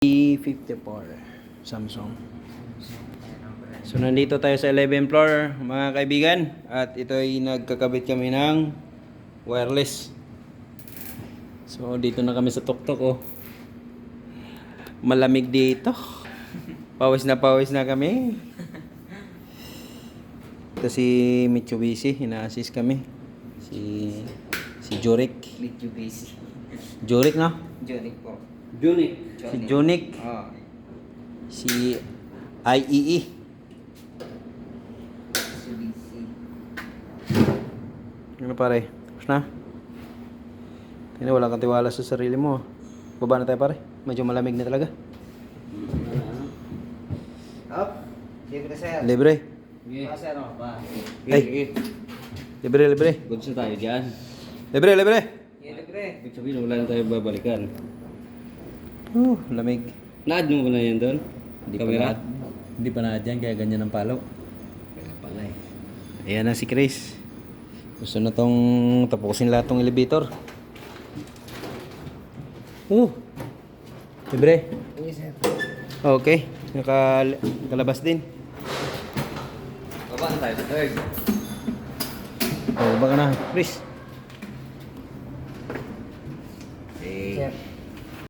E54 Samsung. So nandito tayo sa 11th floor mga kaibigan, at ito ay nagkakabit kami ng wireless. So dito na kami sa tuktok, oh. Malamig dito. Pawis na kami. Ito si Mitsubishi, ina-assist kami. Si Jorik. Mitsubishi. Jorik, no? Jonik po. Jonik. Si Jonik. Oh. Si IEE. Mitsubishi. Ano pare? Tapos na? Kaya wala kang tiwala sa sarili mo. Baba na tayo pare. Medyo malamig na talaga. Up. Libre sir. Libre. Pa sir, oh, pa. Ay. Libre. Goods na tayo dyan. Libre. Yeah, libre. Ibig sabihin, wala na tayo babalikan. Lamig. Naad mo ba na yan doon? Kamera? Hindi pa na dyan, kaya ganyan ang palo. Kaya pala eh. Ayan na si Chris. Gusto na tong tapusin lahat tong elevator. Libre. Yes sir. Okay. Nakalabas din. Baba na tayo sa third. Baba ka na, Chris.